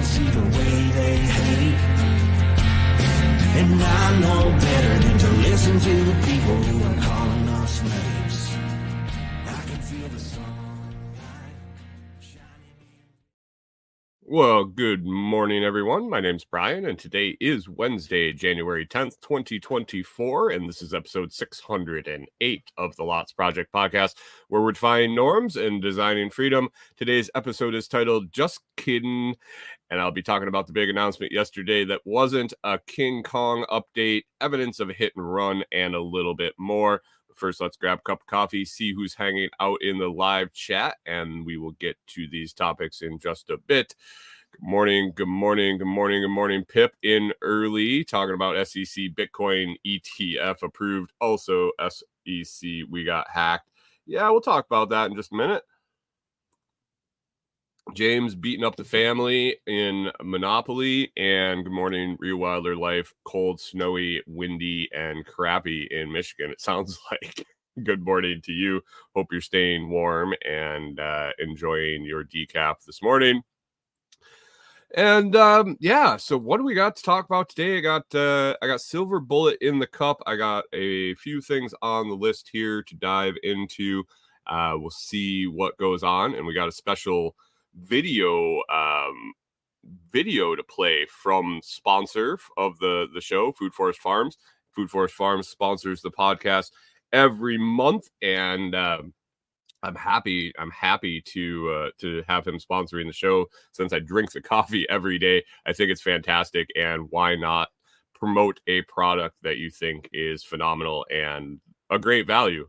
see the way they hate. And I know better than to listen to the people who are calling us names. I can feel the sunlight shining. Well, good morning, everyone. My name's Brian, and today is Wednesday, January 10th, 2024, and this is episode 608 of the Lots Project podcast, where we're defining norms and designing freedom. Today's episode is titled Just Kiddin', and I'll be talking about the big announcement yesterday that wasn't a King Kong update, evidence of a hit and run, and a little bit more. First, let's grab a cup of coffee, see who's hanging out in the live chat, and we will get to these topics in just a bit. Good morning, good morning, good morning, good morning. Pip in early, talking about SEC Bitcoin ETF approved. Also, SEC, we got hacked. Yeah, we'll talk about that in just a minute. James beating up the family in Monopoly, and good morning, Real Wilder Life. Cold, snowy, windy, and crappy in Michigan. It sounds like. Good morning to you. Hope you're staying warm and enjoying your decaf this morning. And so what do we got to talk about today? I got Silver Bullet in the cup. I got a few things on the list here to dive into. We'll see what goes on, and we got a special video to play from sponsor of the show, Food Forest Farms. Food Forest Farms sponsors the podcast every month, and I'm happy to have him sponsoring the show since I drink the coffee every day. I think it's fantastic, and why not promote a product that you think is phenomenal and a great value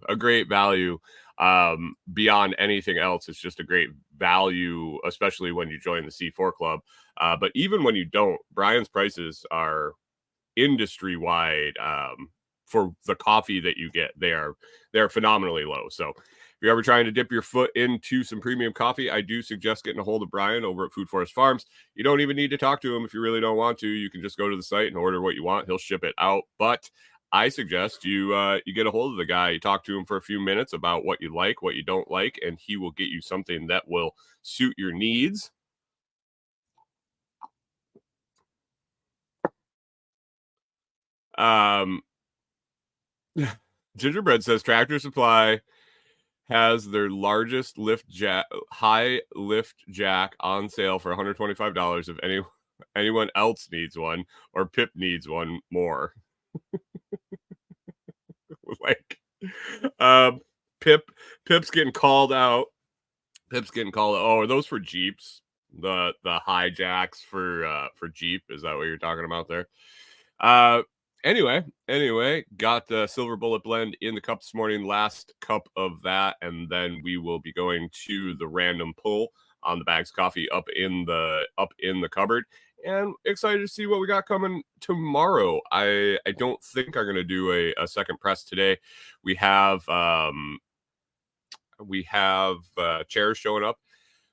beyond anything else. It's just a great value, especially when you join the C4 club. But even when you don't, Brian's prices are industry-wide for the coffee that you get. They're phenomenally low. So if you're ever trying to dip your foot into some premium coffee, I do suggest getting a hold of Brian over at Food Forest Farms. You don't even need to talk to him if you really don't want to. You can just go to the site and order what you want. He'll ship it out. But I suggest you get a hold of the guy. You talk to him for a few minutes about what you like, what you don't like, and he will get you something that will suit your needs. Gingerbread says Tractor Supply has their largest high lift jack on sale for $125 if anyone else needs one, or Pip needs one more. Pip's getting called out. Oh, are those for Jeeps? The high jacks for Jeep? Is that what you're talking about there? Anyway, got the Silver Bullet blend in the cup this morning. Last cup of that, and then we will be going to the random pull on the bags coffee up in the cupboard. And excited to see what we got coming tomorrow. I don't think I'm going to do a second press today. We have chairs showing up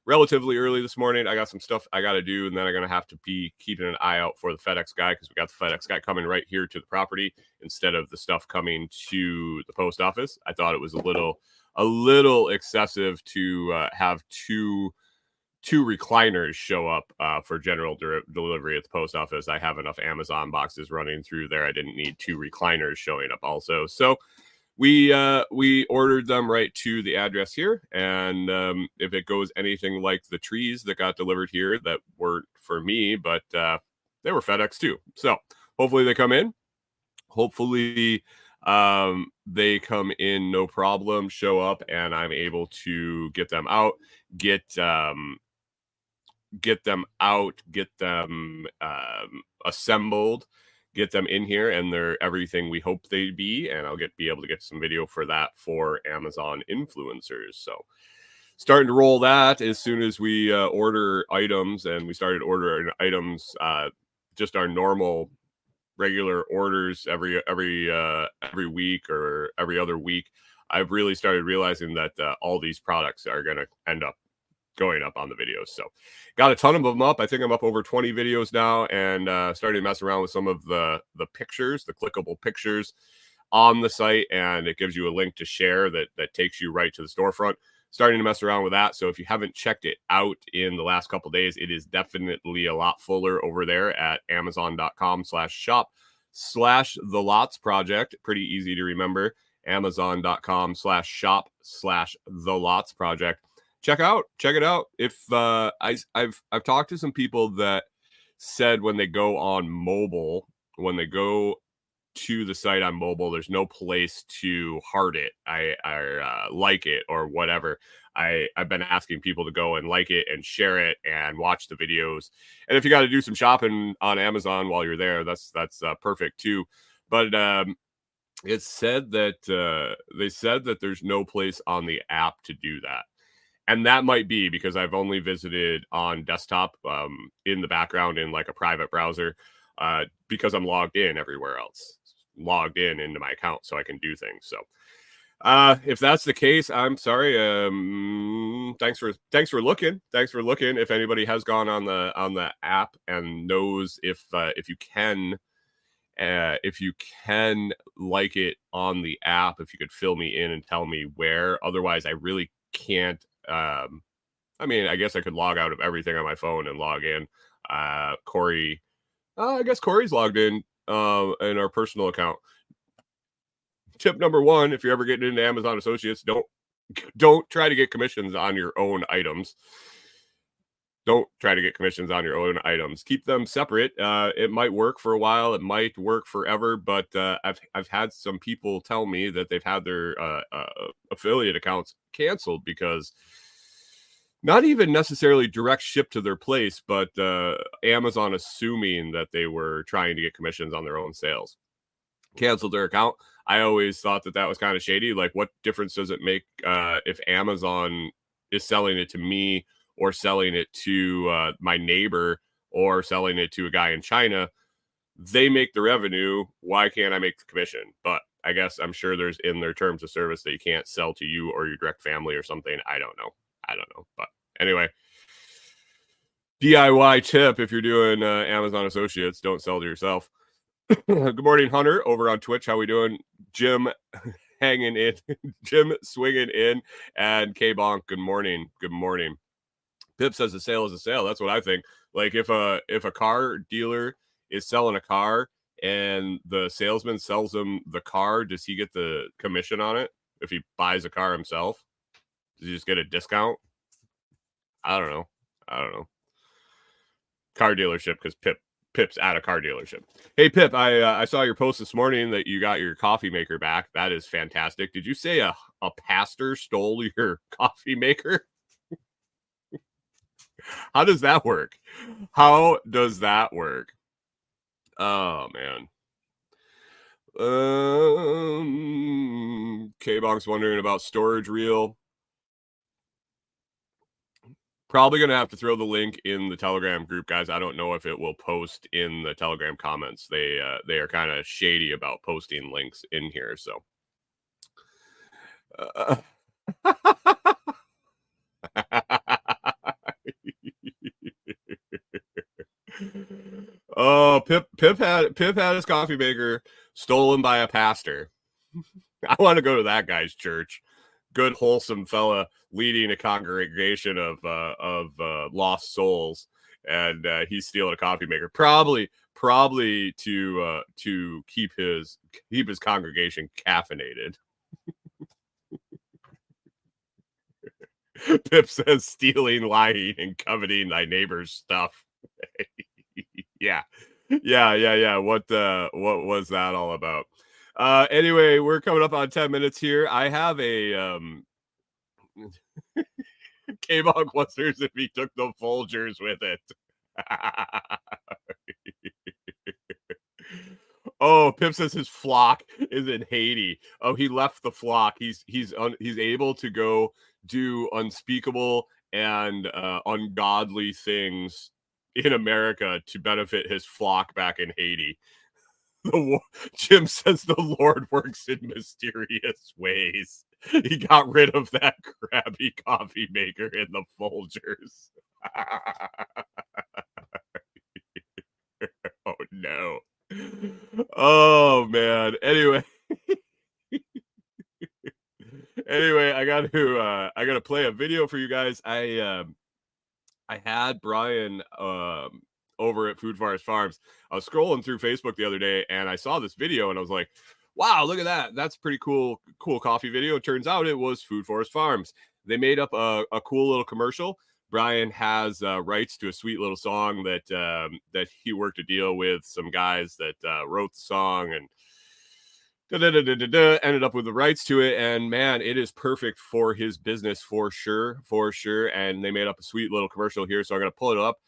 relatively early this morning. I got some stuff I got to do, and then I'm going to have to be keeping an eye out for the FedEx guy, because we got the FedEx guy coming right here to the property instead of the stuff coming to the post office. I thought it was a little excessive to have two recliners show up for general delivery at the post office. I have enough Amazon boxes running through there. I didn't need two recliners showing up also. So we ordered them right to the address here. And if it goes anything like the trees that got delivered here that weren't for me, but they were FedEx too. So hopefully they come in. Hopefully they come in no problem, show up, and I'm able to get them out, get them assembled, get them in here, and they're everything we hope they'd be, and I'll be able to get some video for that for Amazon influencers. So starting to roll that as soon as we order items, and we started ordering items, just our normal regular orders every week or every other week. I've really started realizing that all these products are going to end up going up on the videos. So got a ton of them up. I think I'm up over 20 videos now, and starting to mess around with some of the pictures, the clickable pictures on the site, and it gives you a link to share that takes you right to the storefront. starting to mess around with that. So if you haven't checked it out in the last couple days, it is definitely a lot fuller over there at amazon.com/shop/the lots project. Pretty easy to remember. Amazon.com/shop/the lots project. Check it out. If I've talked to some people that said when they go on mobile, when they go to the site on mobile, there's no place to heart it. I like it or whatever. I've been asking people to go and like it and share it and watch the videos. And if you got to do some shopping on Amazon while you're there, that's perfect too. But it's said that they said that there's no place on the app to do that. And that might be because I've only visited on desktop in the background in like a private browser because I'm logged in everywhere else, logged in into my account so I can do things. So if that's the case, I'm sorry. Thanks for looking. Thanks for looking. If anybody has gone on the app and knows if you can like it on the app, if you could fill me in and tell me where. Otherwise, I really can't. I mean, I guess I could log out of everything on my phone and log in. Corey, I guess Corey's logged in our personal account. Tip number 1, if you're ever getting into Amazon Associates, don't try to get commissions on your own items. Don't try to get commissions on your own items. Keep them separate. It might work for a while. It might work forever. But I've had some people tell me that they've had their affiliate accounts canceled because not even necessarily direct ship to their place, but Amazon assuming that they were trying to get commissions on their own sales. Canceled their account. I always thought that was kind of shady. Like, what difference does it make if Amazon is selling it to me or selling it to my neighbor or selling it to a guy in China? They make the revenue. Why can't I make the commission? But I guess I'm sure there's in their terms of service that you can't sell to you or your direct family or something. I don't know. But anyway, DIY tip if you're doing Amazon Associates, don't sell to yourself. Good morning, Hunter, over on Twitch. How we doing? Jim hanging in, Jim swinging in, and K-Bonk, good morning. Good morning. Pip says a sale is a sale. That's what I think. Like if a car dealer is selling a car and the salesman sells him the car, does he get the commission on it if he buys a car himself? Does he just get a discount? I don't know. Car dealership, because Pip's at a car dealership. Hey, Pip, I saw your post this morning that you got your coffee maker back. That is fantastic. Did you say a pastor stole your coffee maker? How does that work? Oh, man. K-Bonk's wondering about storage reel. Probably going to have to throw the link in the Telegram group, guys. I don't know if it will post in the Telegram comments. They are kind of shady about posting links in here, so. Oh, Pip had his coffee maker stolen by a pastor. I want to go to that guy's church. Good, wholesome fella leading a congregation of lost souls, and he's stealing a coffee maker, probably to keep his congregation caffeinated. Pip says stealing, lying, and coveting thy neighbor's stuff. Yeah. What was that all about? Anyway, we're coming up on 10 minutes here. I have a K-Bog wonders if he took the Folgers with it. Oh, Pip says his flock is in Haiti. Oh, he left the flock. He's able to go do unspeakable and ungodly things in America to benefit his flock back in Haiti. Jim says the Lord works in mysterious ways. He got rid of that crappy coffee maker in the Folgers. Oh no. Oh man. Anyway, I got I gotta play a video for you guys. I had Brian over at Food Forest Farms. I was scrolling through Facebook the other day and I saw this video and I was like, wow, look at that. That's pretty cool coffee video. It turns out it was Food Forest Farms. They made up a cool little commercial. Brian has rights to a sweet little song that he worked a deal with some guys that wrote the song and ended up with the rights to it, and man, it is perfect for his business for sure. And they made up a sweet little commercial here, so I'm gonna pull it up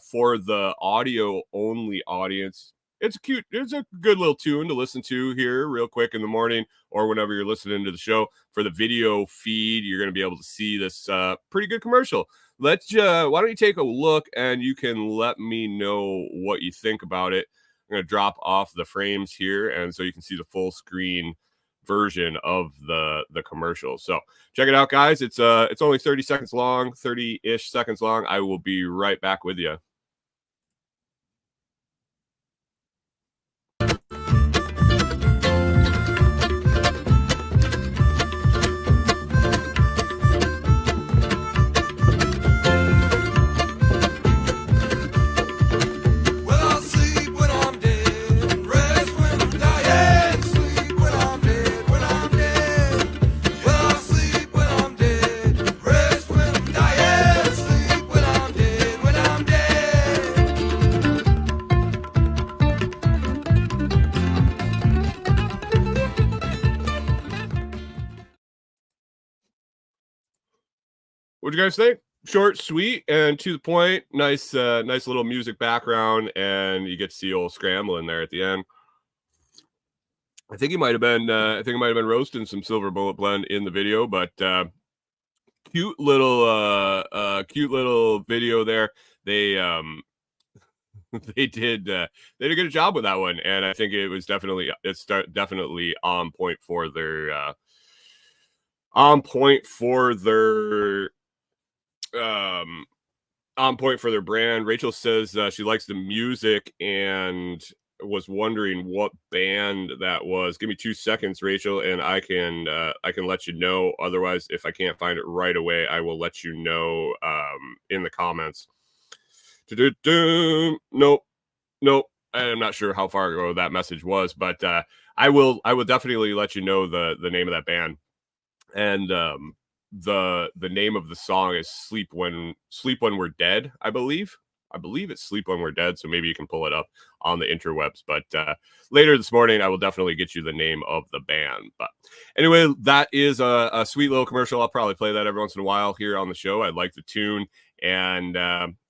for the audio only audience. It's a good little tune to listen to here real quick in the morning or whenever you're listening to the show. For the video feed, you're gonna be able to see this pretty good commercial. Why don't you take a look and you can let me know what you think about it. I'm going to drop off the frames here, and so you can see the full screen version of the commercial. So check it out, guys. It's only 30 seconds long, 30-ish seconds long. I will be right back with you. What'd you guys think? Short, sweet, and to the point. Nice little music background, and you get to see old Scrambling there at the end. I think he might have been roasting some Silver Bullet Blend in the video, but cute little video there. They they did a good job with that one, and I think it was definitely on point for their brand. Rachel says she likes the music and was wondering what band that was. Give me 2 seconds, Rachel, and I can let you know. Otherwise, if I can't find it right away, I will let you know in the comments. Nope. I'm not sure how far ago that message was, but I will definitely let you know the name of that band. And the name of the song is Sleep When We're Dead, I believe it's Sleep When We're Dead, so maybe you can pull it up on the interwebs. But later this morning I will definitely get you the name of the band. But anyway, that is a sweet little commercial. I'll probably play that every once in a while here on the show. I like the tune, and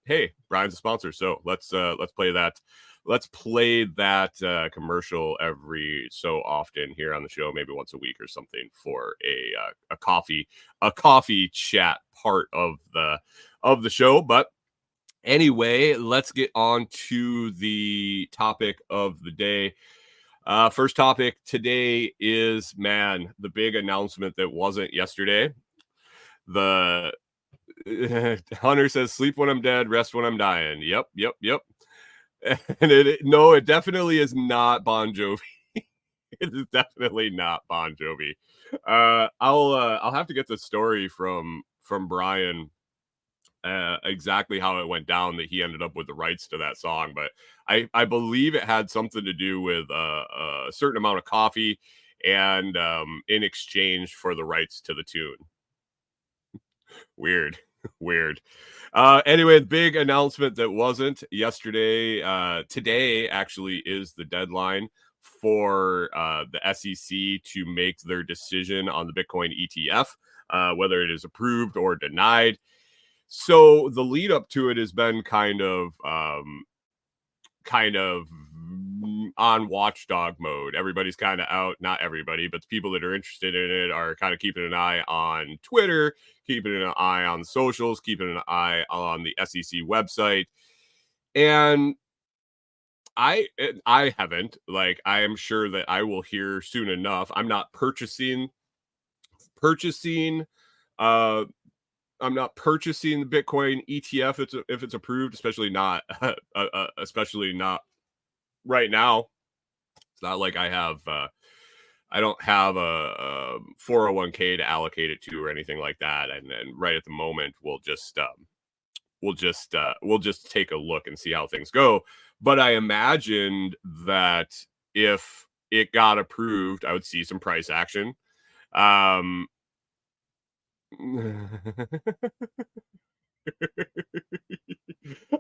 hey, Brian's a sponsor, so let's play that. Let's play that commercial every so often here on the show, maybe once a week or something, for a coffee chat part of the show. But anyway, let's get on to the topic of the day. First topic today is, man, the big announcement that wasn't yesterday. The Hunter says, "Sleep when I'm dead, rest when I'm dying." Yep. And it definitely is not Bon Jovi. It is definitely not Bon Jovi. I'll have to get the story from Brian, exactly how it went down that he ended up with the rights to that song, but I believe it had something to do with a certain amount of coffee, and in exchange for the rights to the tune. Weird. Anyway, the big announcement that wasn't yesterday, today actually is the deadline for the SEC to make their decision on the Bitcoin ETF, whether it is approved or denied. So the lead up to it has been kind of on watchdog mode. Everybody's kind of out, not everybody, but the people that are interested in it are kind of keeping an eye on Twitter, keeping an eye on the socials, keeping an eye on the SEC website. And I haven't, like, I am sure that I will hear soon enough. I'm not purchasing I'm not purchasing the Bitcoin ETF if it's approved, especially not right now. It's not like I have I don't have a 401k to allocate it to or anything like that. And then right at the moment, we'll just take a look and see how things go. But I imagined that if it got approved, I would see some price action. Um,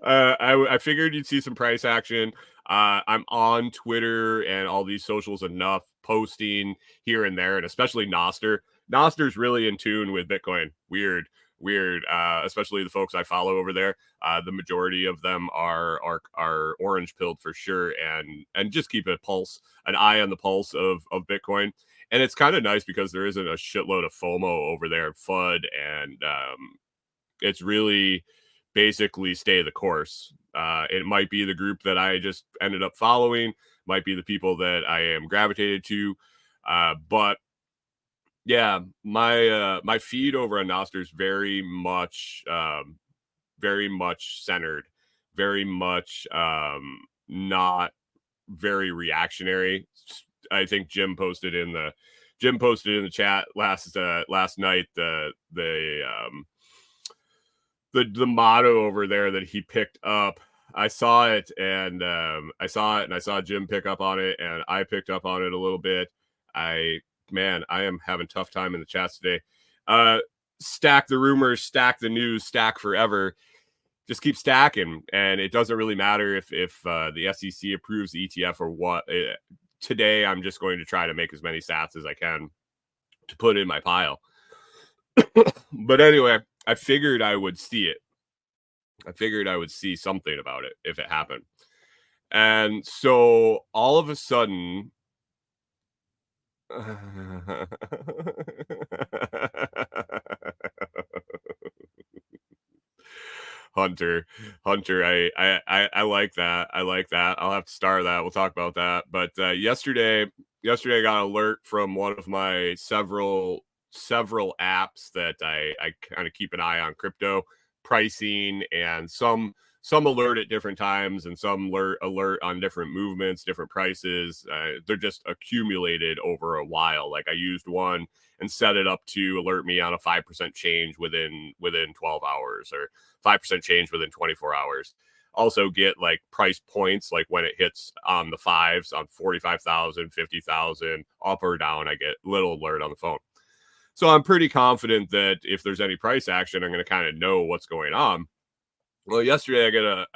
I figured you'd see some price action. I'm on Twitter and all these socials enough, posting here and there, and especially Noster. Noster's really in tune with Bitcoin. Weird. Especially the folks I follow over there. The majority of them are orange pilled for sure, and just keep an eye on the pulse of Bitcoin. And it's kind of nice because there isn't a shitload of FOMO over there at FUD, and it's really basically stay the course. It might be the group that I just ended up following, might be the people that I am gravitated to, but yeah, my feed over on Nostr is very much centered, very much not very reactionary. I think Jim posted in the chat last night the motto over there that he picked up. I saw it and I saw Jim pick up on it, and I picked up on it a little bit. I am having tough time in the chats today. Stack the rumors, stack the news, stack forever. Just keep stacking, and it doesn't really matter if the SEC approves the ETF or what. Today, I'm just going to try to make as many sats as I can to put in my pile. But anyway, I figured I would see it. I figured I would see something about it if it happened. And so all of a sudden, Hunter, I like that. I like that. I'll have to star that. We'll talk about that. But yesterday I got an alert from one of my several apps that I kind of keep an eye on crypto pricing, and some alert at different times, and some alert on different movements, different prices. They're just accumulated over a while. Like I used one and set it up to alert me on a 5% change within 12 hours, or 5% change within 24 hours. Also get like price points, like when it hits on the fives on 45,000, 50,000, up or down, I get little alert on the phone. So I'm pretty confident that if there's any price action, I'm going to kind of know what's going on. Well, yesterday I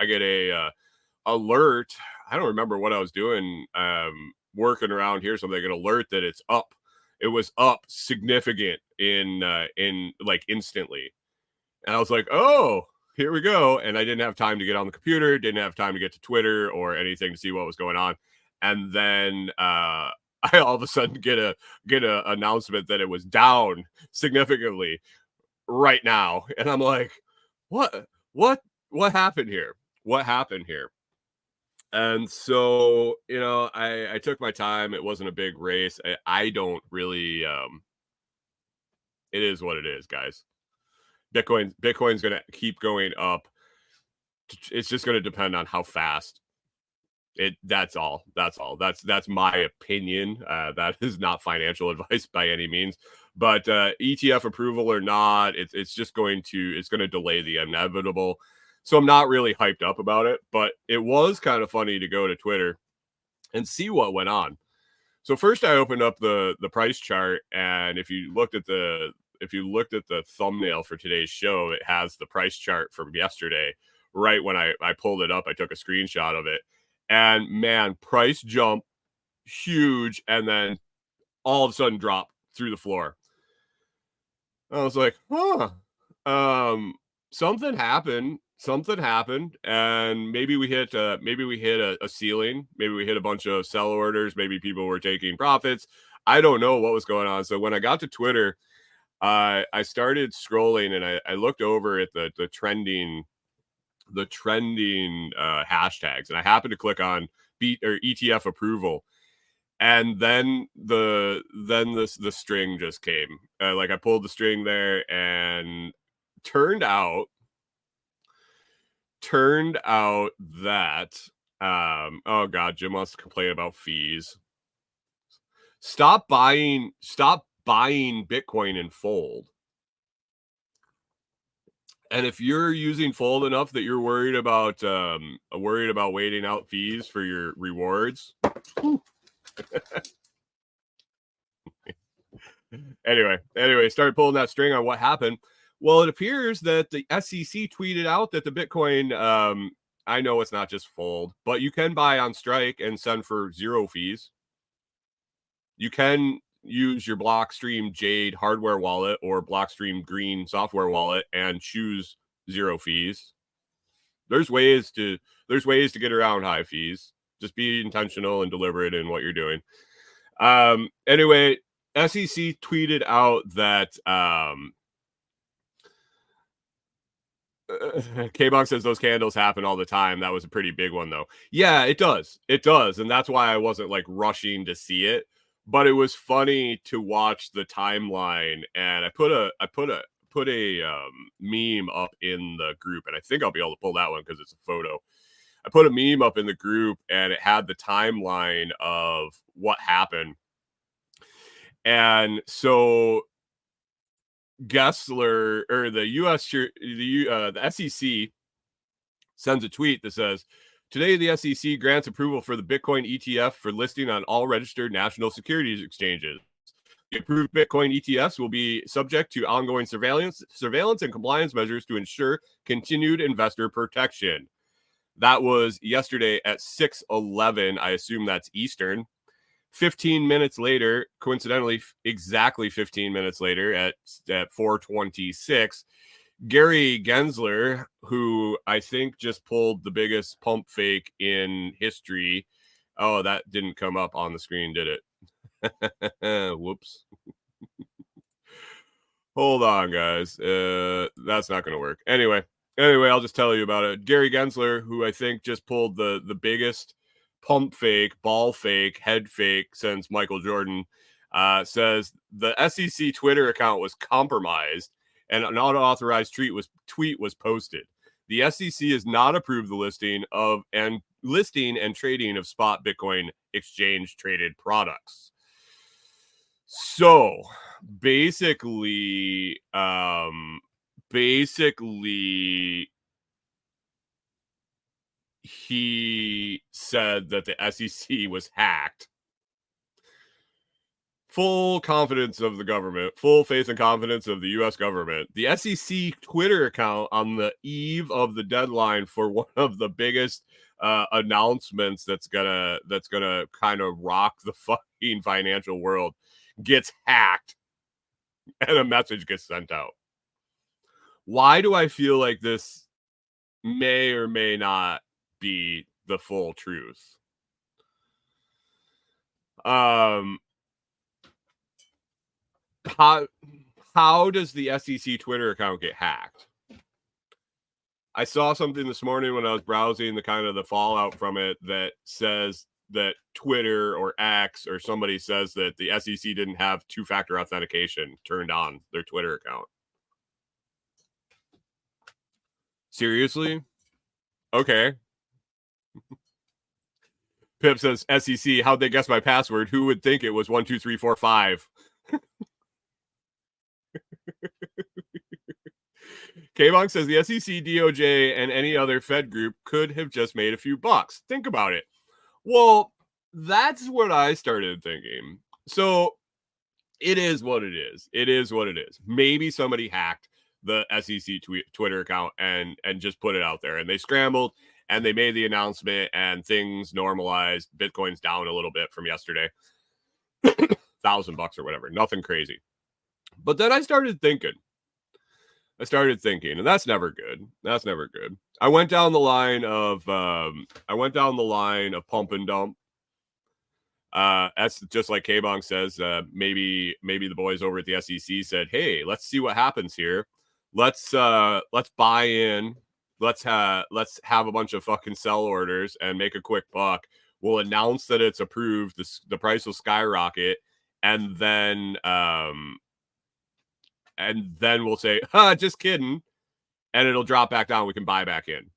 get a alert. I don't remember what I was doing, working around here. So they get an alert that it's up. It was up significant in like instantly. And I was like, oh, here we go. And I didn't have time to get on the computer, didn't have time to get to Twitter or anything to see what was going on. And then I all of a sudden get a announcement that it was down significantly right now. And I'm like, what happened here? What happened here? And so, I took my time. It wasn't a big race. I don't really, it is what it is, guys. Bitcoin's going to keep going up. It's just going to depend on how fast. That's all. That's my opinion. That is not financial advice by any means. But ETF approval or not, it's going to delay the inevitable. So I'm not really hyped up about it, but it was kind of funny to go to Twitter and see what went on. So first I opened up the price chart, and if you looked at the thumbnail for today's show, it has the price chart from yesterday. Right when I pulled it up, I took a screenshot of it. And man, price jump huge, and then all of a sudden drop through the floor. I was like, something happened, and maybe we hit a ceiling, maybe we hit a bunch of sell orders, maybe people were taking profits. I don't know what was going on. So when I got to Twitter, I started scrolling, and I looked over at the trending hashtags, and I happened to click on ETF approval, and then the string just came. Like I pulled the string there, and turned out that oh god, Jim wants to complain about fees. Stop buying Bitcoin in Fold. And if you're using Fold enough that you're worried about waiting out fees for your rewards. Anyway, started pulling that string on what happened. Well, it appears that the SEC tweeted out that the Bitcoin, I know it's not just Fold, but you can buy on Strike and send for 0 fees. You can use your Blockstream Jade hardware wallet or Blockstream Green software wallet and choose 0 fees. There's ways to get around high fees. Just be intentional and deliberate in what you're doing. Anyway, SEC tweeted out that K-Bonk says those candles happen all the time. That was a pretty big one, though. Yeah, it does. It does. And that's why I wasn't like rushing to see it. But it was funny to watch the timeline. And I put a meme up in the group. And I think I'll be able to pull that one because it's a photo. I put a meme up in the group and it had the timeline of what happened. And so Gessler or the SEC sends a tweet that says, today the SEC grants approval for the Bitcoin ETF for listing on all registered national securities exchanges. The approved Bitcoin ETFs will be subject to ongoing surveillance and compliance measures to ensure continued investor protection. That was yesterday at 6:11. I assume that's Eastern. 15 minutes later, coincidentally, exactly 15 minutes later at 4:26, Gary Gensler, who I think just pulled the biggest pump fake in history. Oh, that didn't come up on the screen, did it? Whoops. Hold on, guys. That's not going to work. Anyway, I'll just tell you about it. Gary Gensler, who I think just pulled the biggest pump fake, ball fake, head fake since Michael Jordan, says the SEC Twitter account was compromised and an unauthorized tweet was posted. The SEC has not approved the listing and trading of spot Bitcoin exchange traded products. So basically, he said that the SEC was hacked. Full confidence of the government, full faith and confidence of the U.S. government. The SEC Twitter account on the eve of the deadline for one of the biggest announcements that's gonna kind of rock the fucking financial world gets hacked, and a message gets sent out. Why do I feel like this may or may not be the full truth? How does the SEC Twitter account get hacked? I saw something this morning when I was browsing the kind of the fallout from it that says that Twitter or X or somebody says that the SEC didn't have two-factor authentication turned on their Twitter account. Seriously? Okay. Pip says, SEC, how'd they guess my password? Who would think it was 12345? K-Bonk says the SEC, DOJ, and any other Fed group could have just made a few bucks. Think about it. Well, that's what I started thinking. So it is what it is. It is what it is. Maybe somebody hacked the SEC Twitter account and just put it out there, and they scrambled and they made the announcement and things normalized. Bitcoin's down a little bit from yesterday. $1,000 or whatever. Nothing crazy. But then I started thinking, and that's never good. That's never good. I went down the line of pump and dump. That's just like K-Bonk says. Maybe the boys over at the SEC said, "Hey, let's see what happens here. Let's buy in. Let's have a bunch of fucking sell orders and make a quick buck. We'll announce that it's approved. The price will skyrocket, and then we'll say, just kidding. And it'll drop back down. We can buy back in."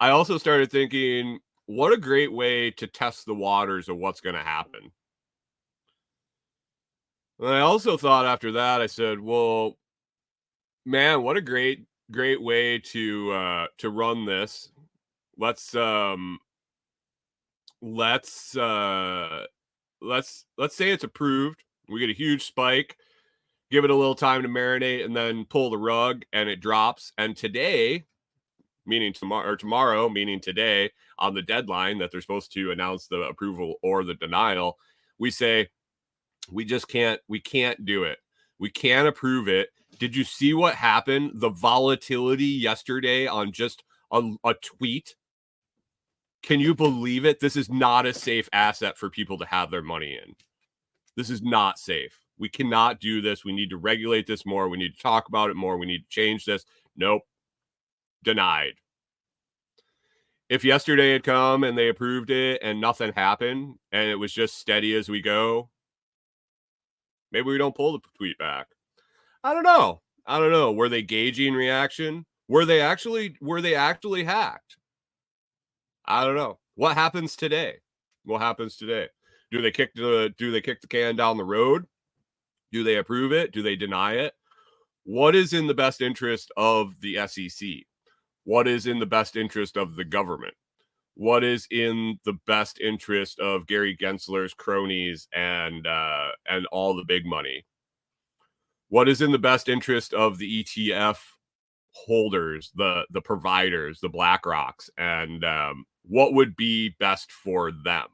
I also started thinking, what a great way to test the waters of what's going to happen. And I also thought after that, I said, well, man, what a great way to run this. Let's let's uh let's say it's approved. We get a huge spike, give it a little time to marinate, and then pull the rug, and it drops. And today, meaning tomorrow, or tomorrow, meaning today, on the deadline that they're supposed to announce the approval or the denial, we say we can't do it. We can't approve it. Did you see what happened? The volatility yesterday on just a tweet. Can you believe it? This is not a safe asset for people to have their money in. This is not safe. We cannot do this. We need to regulate this more. We need to talk about it more. We need to change this. Nope. Denied. If yesterday had come and they approved it and nothing happened and it was just steady as we go, maybe we don't pull the tweet back. I don't know. Were they gauging reaction? Were they actually hacked? I don't know. What happens today? Do they kick the can down the road? Do they approve it? Do they deny it? What is in the best interest of the SEC? What is in the best interest of the government? What is in the best interest of Gary Gensler's cronies and all the big money? What is in the best interest of the ETF holders, the providers, the BlackRocks, and what would be best for them?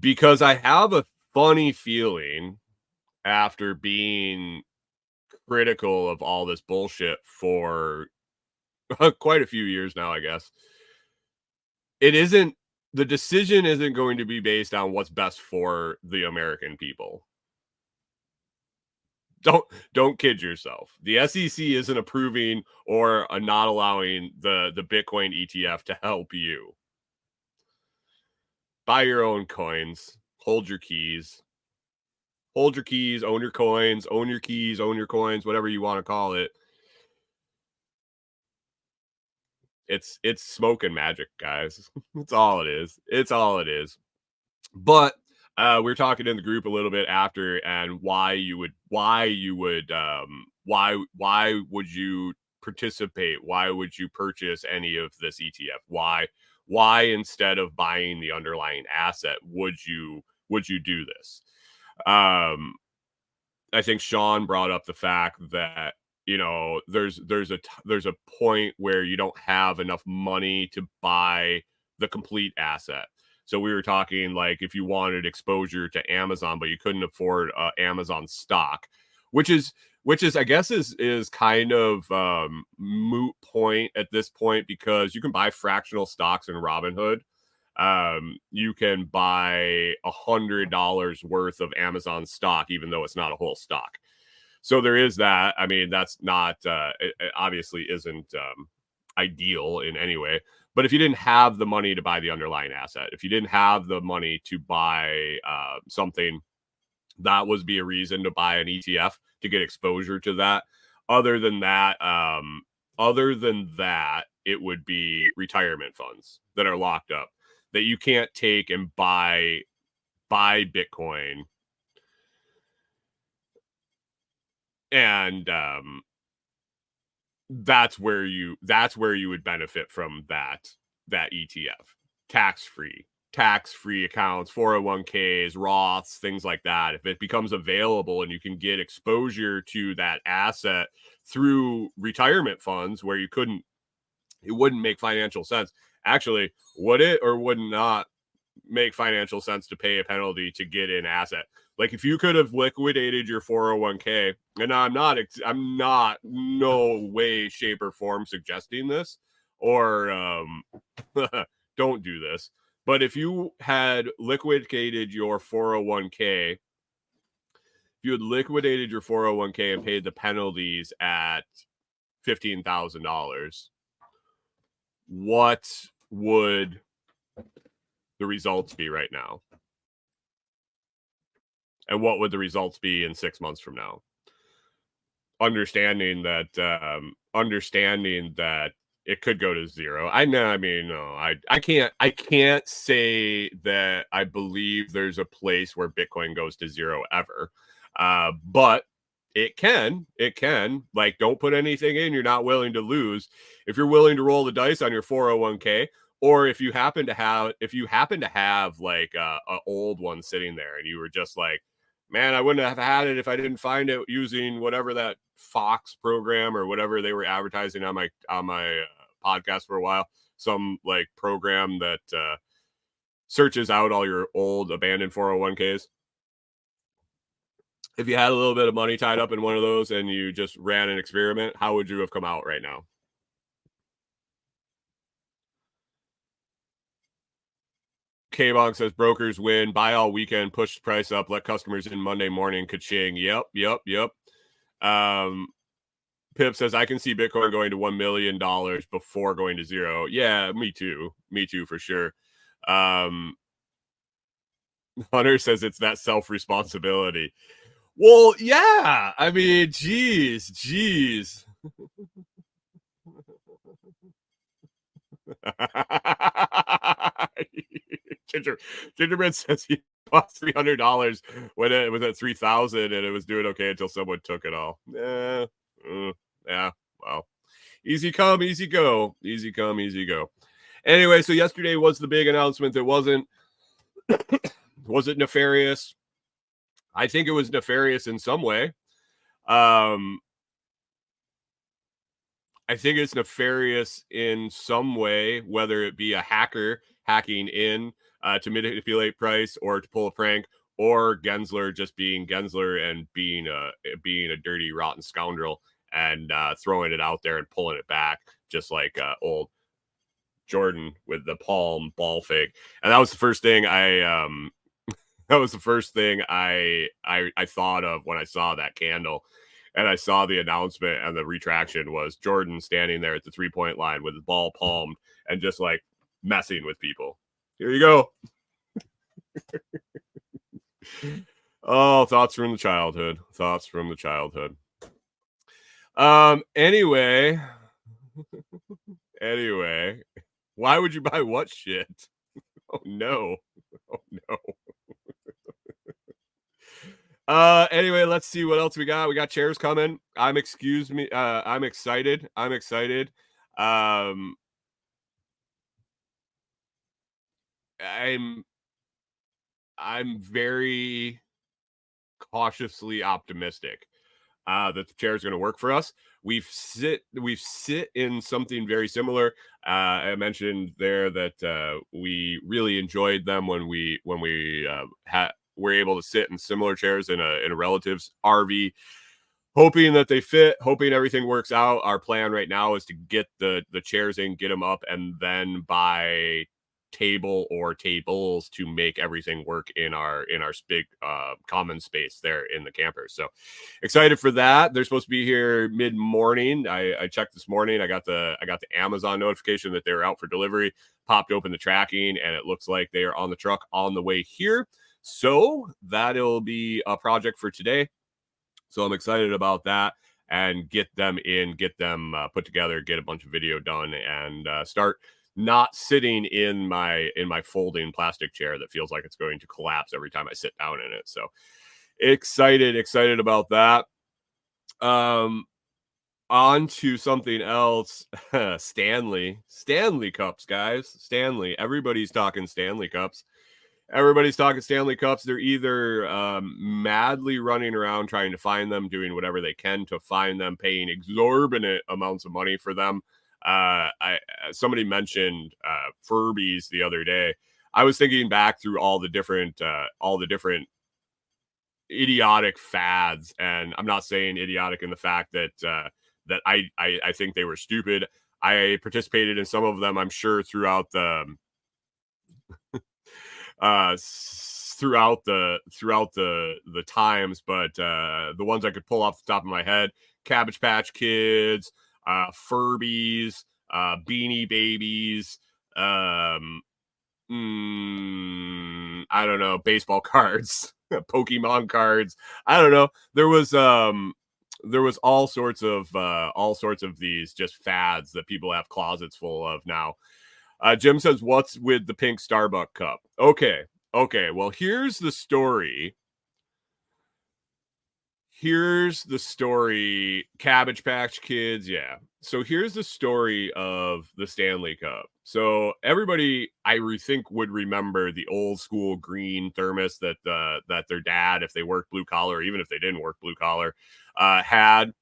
Because I have a funny feeling, after being critical of all this bullshit for quite a few years now, I guess, the decision isn't going to be based on what's best for the American people. Don't kid yourself. The SEC isn't approving or not allowing the Bitcoin ETF to help you. Buy your own coins. Hold your keys. Hold your keys. Own your coins. Own your keys. Own your coins. Whatever you want to call it. It's smoke and magic, guys. It's all it is. But we're talking in the group a little bit after, and why would you participate? Why would you purchase any of this ETF? Why instead of buying the underlying asset would you do this? I think Sean brought up the fact that, you know, there's a point where you don't have enough money to buy the complete asset. So we were talking like if you wanted exposure to Amazon, but you couldn't afford Amazon stock, which is I guess is kind of moot point at this point, because you can buy fractional stocks in Robinhood. You can buy $100 worth of Amazon stock, even though it's not a whole stock. So there is that. I mean, that's not it obviously isn't ideal in any way. But if you didn't have the money to buy the underlying asset, if you didn't have the money to buy something, that would be a reason to buy an ETF to get exposure to that. Other than that, it would be retirement funds that are locked up that you can't take and buy Bitcoin. And that's where you would benefit from that ETF. Tax-free accounts, 401ks, Roths, things like that. If it becomes available and you can get exposure to that asset through retirement funds where it wouldn't make financial sense. Actually, would it or would not make financial sense to pay a penalty to get an asset? Like if you could have liquidated your 401k, and I'm not no way, shape, or form suggesting this, or don't do this. But if you had liquidated your 401k, and paid the penalties at $15,000, what would the results be right now? And what would the results be in 6 months from now? Understanding that it could go to zero. I know. I mean, no, I can't say that I believe there's a place where Bitcoin goes to zero ever. But it can. It can. Like, don't put anything in you're not willing to lose. If you're willing to roll the dice on your 401k, or if you happen to have like a old one sitting there, and you were just like, man, I wouldn't have had it if I didn't find it using whatever that Fox program or whatever they were advertising on my podcast for a while. Some like program that searches out all your old abandoned 401ks. If you had a little bit of money tied up in one of those and you just ran an experiment, how would you have come out right now? K-Bong says brokers win, buy all weekend, push the price up, let customers in Monday morning, ka-ching. Yep. Pip says, I can see Bitcoin going to $1 million before going to zero. Yeah, me too. Me too, for sure. Hunter says it's that self-responsibility. Well, yeah. I mean, geez. Gingerbread says he bought $300 when it was at 3,000 and it was doing okay until someone took it all. Yeah. Well, easy come, easy go. Easy come, easy go. Anyway, so yesterday was the big announcement. It wasn't. Was it nefarious? I think it was nefarious in some way. I think it's nefarious in some way, whether it be a hacker hacking in to manipulate price or to pull a prank, or Gensler just being Gensler and being a dirty, rotten scoundrel and throwing it out there and pulling it back, just like old Jordan with the palm ball fake. And that was the first thing I thought of when I saw that candle. And I saw the announcement, and the retraction was Jordan standing there at the 3-point line with his ball palmed and just like messing with people. Here you go. Oh, thoughts from the childhood. Anyway, why would you buy what shit? Oh no. Anyway, let's see what else we got. We got chairs coming. I'm excited. I'm very cautiously optimistic that the chair is going to work for us. We've sit in something very similar. I mentioned there that we really enjoyed them when we were able to sit in similar chairs in a relative's RV, hoping that they fit, hoping everything works out. Our plan right now is to get the chairs in, get them up, and then buy table or tables to make everything work in our big common space there in the camper. So excited for that. They're supposed to be here mid-morning. I checked this morning. I got the Amazon notification that they were out for delivery, popped open the tracking, and it looks like they are on the truck on the way here. So that'll be a project for today. So I'm excited about that, and get them put together, get a bunch of video done, and start not sitting in my folding plastic chair that feels like it's going to collapse every time I sit down in it. So excited about that. On to something else. Stanley Cups, guys. Stanley. Everybody's talking Stanley Cups. They're either madly running around trying to find them, doing whatever they can to find them, paying exorbitant amounts of money for them. Somebody mentioned Furbies the other day. I was thinking back through all the different idiotic fads, and I'm not saying idiotic in the fact that I think they were stupid. I participated in some of them, I'm sure, throughout the times, but the ones I could pull off the top of my head: Cabbage Patch Kids, Furbies, Beanie Babies, I don't know, baseball cards, Pokemon cards. I don't know. There was there was all sorts of these just fads that people have closets full of now. Jim says, "What's with the pink Starbucks cup?" Okay. Well, here's the story. Cabbage Patch Kids, yeah. So here's the story of the Stanley Cup. So everybody, I think, would remember the old school green thermos that their dad, if they worked blue collar, or even if they didn't work blue collar, had,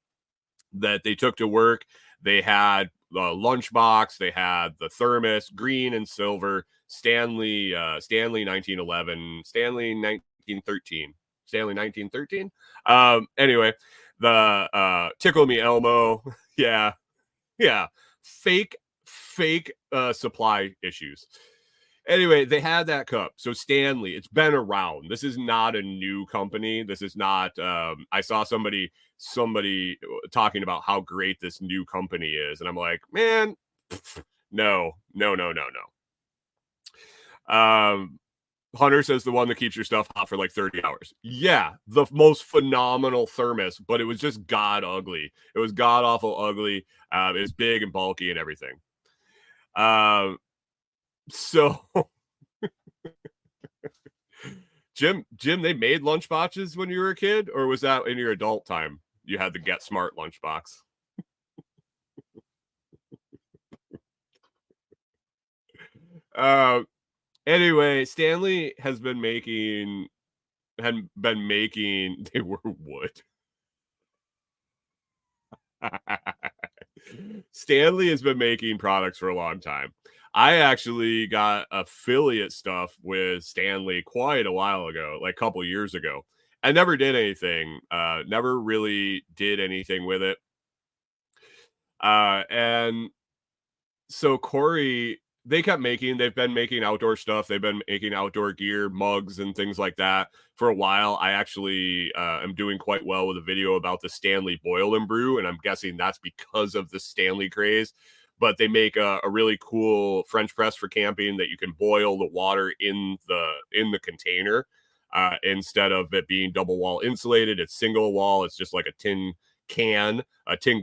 that they took to work. They had the lunchbox, they had the thermos, green and silver, Stanley 1911, Stanley 1913. Stanley 1913. Anyway, the Tickle Me Elmo, yeah, fake supply issues. Anyway, they had that cup. So Stanley, it's been around. This is not a new company. This is not. I saw somebody talking about how great this new company is, and I'm like, man, no. Hunter says the one that keeps your stuff hot for like 30 hours. Yeah, the most phenomenal thermos, but it was just god ugly. It was god awful ugly. It was big and bulky and everything. So Jim, they made lunchboxes when you were a kid, or was that in your adult time? You had the Get Smart lunchbox. Anyway, Stanley has been making. They were wood. Stanley has been making products for a long time. I actually got affiliate stuff with Stanley quite a while ago, like a couple years ago. I never did anything, never really did anything with it. And so Corey, they've been making outdoor stuff. They've been making outdoor gear, mugs, and things like that for a while. I actually am doing quite well with a video about the Stanley Boil and Brew, and I'm guessing that's because of the Stanley craze. But they make a really cool French press for camping that you can boil the water in the container instead of it being double wall insulated. It's single wall. It's just like a tin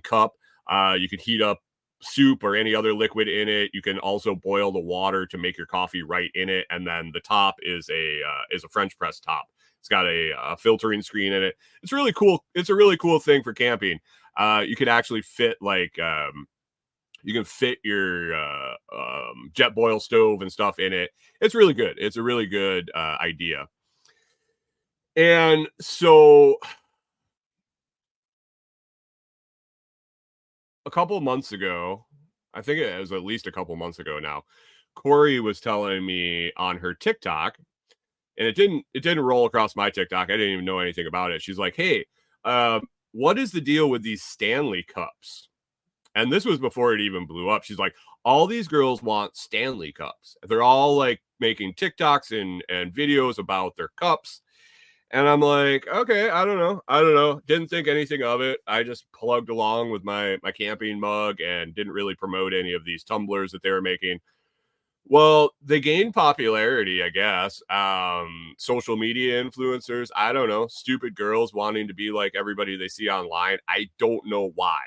cup. You can heat up soup or any other liquid in it. You can also boil the water to make your coffee right in it, and then the top is a French press top. It's got a filtering screen in it. It's really cool. It's a really cool thing for camping. You can actually fit you can fit your jet boil stove and stuff in it. It's really good. It's a really good idea. And so a couple of months ago, I think it was at least a couple of months ago now, Corey was telling me on her TikTok, and it didn't roll across my TikTok. I didn't even know anything about it. She's like, "Hey, what is the deal with these Stanley cups?" And this was before it even blew up. She's like, "All these girls want Stanley cups. They're all like making TikToks and videos about their cups." And I'm like, okay, I don't know. Didn't think anything of it. I just plugged along with my camping mug and didn't really promote any of these tumblers that they were making. Well, they gained popularity, I guess. Social media influencers, I don't know, stupid girls wanting to be like everybody they see online. I don't know why.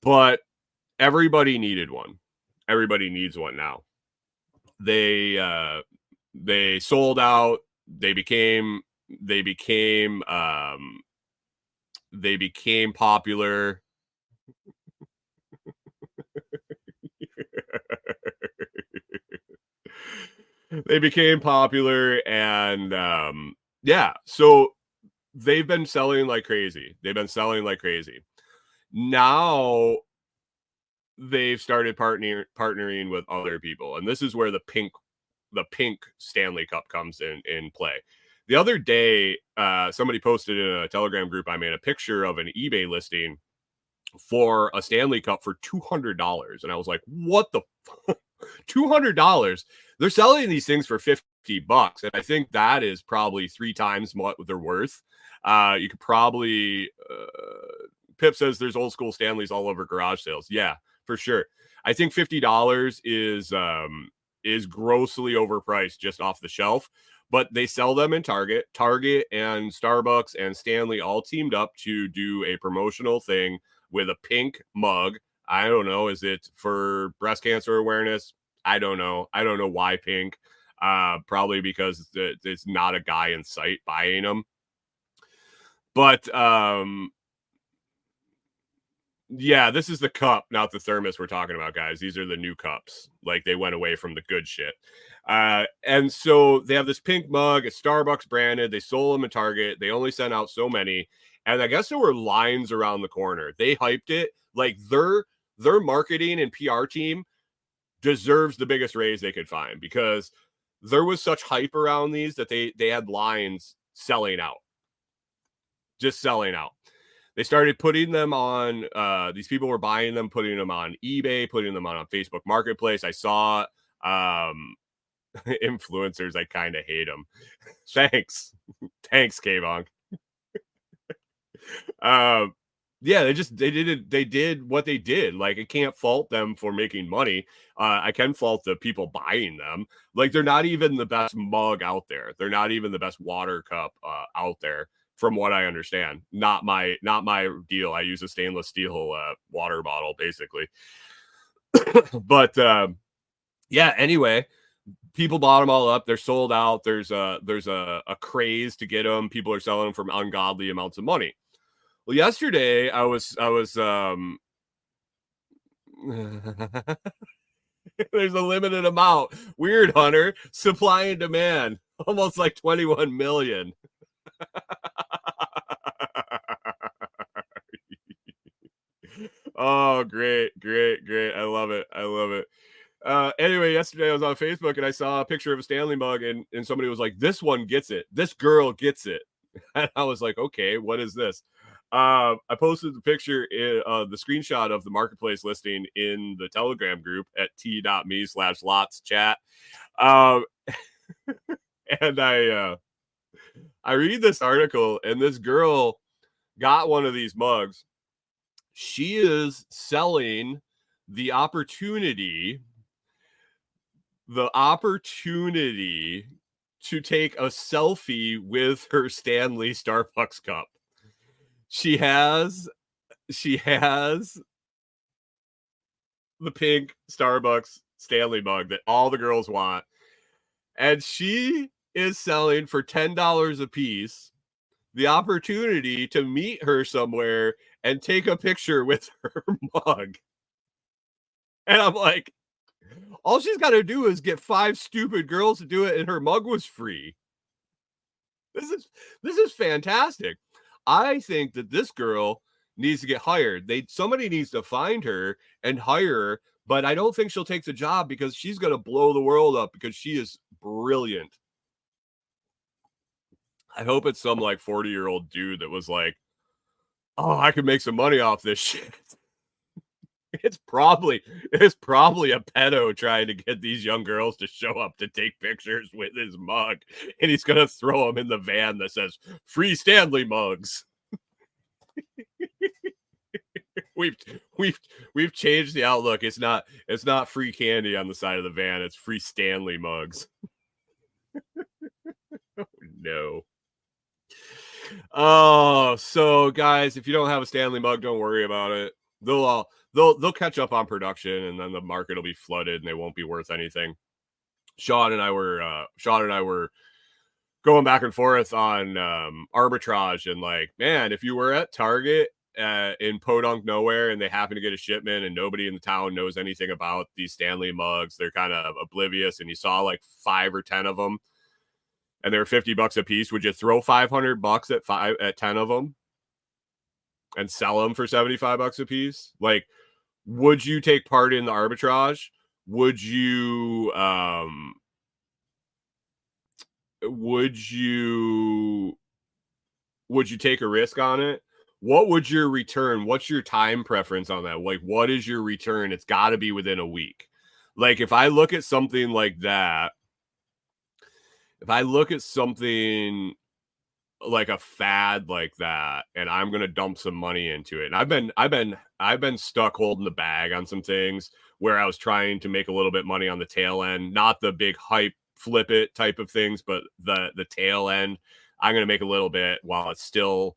But everybody needed one. Everybody needs one now. They sold out. They became popular. They became popular, and yeah, so they've been selling like crazy. Now they've started partnering with other people, and this is where the pink Stanley Cup comes in play. The other day, somebody posted in a Telegram group I made a picture of an eBay listing for a Stanley Cup for $200, and I was like, "What the $200?" They're selling these things for $50, and I think that is probably 3 times what they're worth. You could probably Pip says there's old school Stanleys all over garage sales. Yeah, for sure. I think $50 is grossly overpriced just off the shelf. but they sell them in Target. Target and Starbucks and Stanley all teamed up to do a promotional thing with a pink mug. I don't know. Is it for breast cancer awareness? I don't know. I don't know why pink. Probably because there's not a guy in sight buying them. But yeah, this is the cup, not the thermos we're talking about, guys. These are the new cups. Like, they went away from the good shit. And so they have this pink mug. It's Starbucks branded. They sold them at Target. They only sent out so many. And I guess there were lines around the corner. They hyped it. Like, their marketing and PR team deserves the biggest raise they could find, because there was such hype around these that they had lines selling out. Just selling out. They started putting them on, these people were buying them, putting them on eBay, putting them on Facebook Marketplace. I saw influencers. I kind of hate them. Thanks, K-Bonk. Yeah, they did what they did. Like, I can't fault them for making money. I can fault the people buying them. Like, they're not even the best mug out there. They're not even the best water cup out there, from what I understand. Not my deal. I use a stainless steel water bottle, basically. But yeah, anyway, people bought them all up. They're sold out. There's a craze to get them. People are selling them for ungodly amounts of money. Well, yesterday I was there's a limited amount. Weird, Hunter. Supply and demand. Almost like 21 million. Oh, great. I love it. Anyway, yesterday I was on Facebook and I saw a picture of a Stanley mug, and somebody was like, "This one gets it. This girl gets it." And I was like, "Okay, what is this?" I posted the picture, the screenshot of the marketplace listing in the Telegram group at t.me/lots chat. And I read this article, and this girl got one of these mugs. She is selling the opportunity to take a selfie with her Stanley Starbucks cup. She has the pink Starbucks Stanley mug that all the girls want, and she is selling for $10 a piece the opportunity to meet her somewhere and take a picture with her mug. And I'm like, all she's got to do is get 5 stupid girls to do it, and her mug was free. This is fantastic. I think that this girl needs to get hired. Somebody needs to find her and hire her, but I don't think she'll take the job, because she's going to blow the world up, because she is brilliant. I hope it's some like 40-year-old dude that was like, "Oh, I could make some money off this shit." It's probably a pedo trying to get these young girls to show up to take pictures with his mug, and he's gonna throw them in the van that says "Free Stanley mugs." We've changed the outlook. It's not free candy on the side of the van. It's free Stanley mugs. Oh, no. Oh, so guys, if you don't have a Stanley mug, don't worry about it. They'll catch up on production, and then the market will be flooded and they won't be worth anything. Sean and I were going back and forth on arbitrage, and like, man, if you were at Target in Podunk nowhere and they happen to get a shipment and nobody in the town knows anything about these Stanley mugs, they're kind of oblivious, and you saw like 5 or 10 of them and they're $50 a piece, would you throw $500 at 10 of them and sell them for $75 a piece? Like, would you take part in the arbitrage? Would you take a risk on it? What would your return? What's your time preference on that? Like, what is your return? It's got to be within a week. Like, if I look at something like that, if I look at something like a fad like that, and I'm gonna dump some money into it, and I've been stuck holding the bag on some things where I was trying to make a little bit money on the tail end, not the big hype flip it type of things, but the tail end, I'm gonna make a little bit while it's still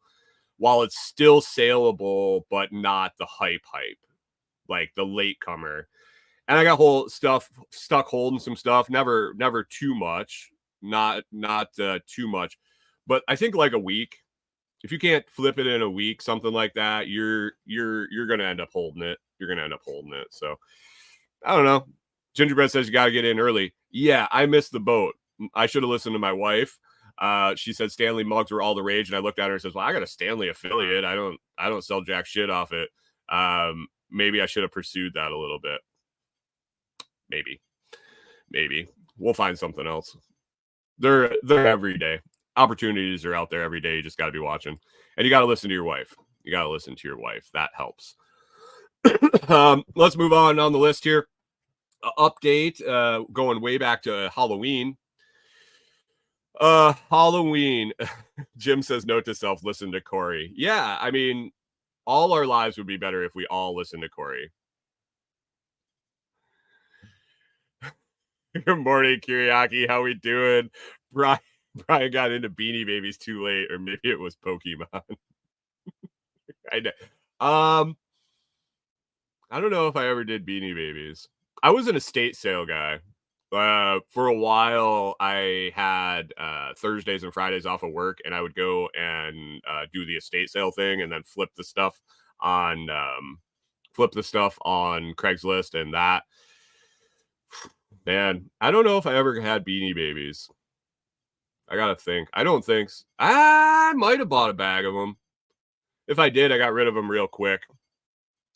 saleable, but not the hype, like the latecomer. And I got whole stuff stuck holding some stuff. Never too much, not too much, but I think like a week. If you can't flip it in a week, something like that, you're gonna end up holding it. You're gonna end up holding it. So I don't know. Gingerbread says you got to get in early. Yeah, I missed the boat. I should have listened to my wife. She said Stanley mugs were all the rage, and I looked at her and says, "Well, I got a Stanley affiliate. I don't sell jack shit off it. Maybe I should have pursued that a little bit. Maybe we'll find something else. They're every day. Opportunities are out there every day. You just got to be watching, and you got to listen to your wife. That helps. Let's move on the list here. Update, going way back to Halloween. Halloween. Jim says, note to self, listen to Corey. Yeah, I mean, all our lives would be better if we all listened to Corey. Good morning, Kiriaki. How we doing? Brian got into Beanie Babies too late, or maybe it was Pokemon. I know. I don't know if I ever did Beanie Babies. I was an estate sale guy. For a while, I had Thursdays and Fridays off of work, and I would go and do the estate sale thing, and then flip the stuff on Craigslist and that. Man, I don't know if I ever had Beanie Babies. I gotta think. I don't think so. I might have bought a bag of them. If I did, I got rid of them real quick.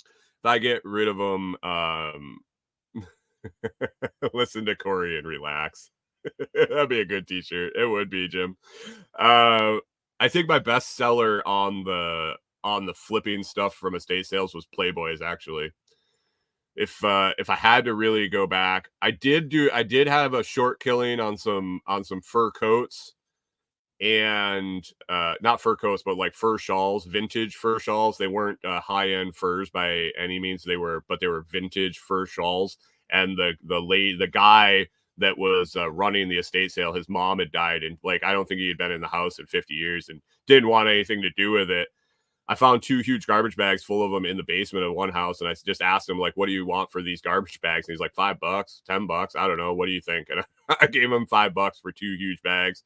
If I get rid of them, listen to Corey and relax. That'd be a good t-shirt. It would be, Jim. I think my best seller on the flipping stuff from estate sales was Playboys, actually. If I had to really go back, I did have a short killing on some fur coats, and not fur coats, but like fur shawls, vintage fur shawls. They weren't high-end furs by any means. They were vintage fur shawls. And the guy that was running the estate sale, his mom had died, and like I don't think he had been in the house in 50 years and didn't want anything to do with it. I found 2 huge garbage bags full of them in the basement of one house, and I just asked him, like, what do you want for these garbage bags? And he's like, $5, $10, I don't know. What do you think? And I gave him $5 for 2 huge bags.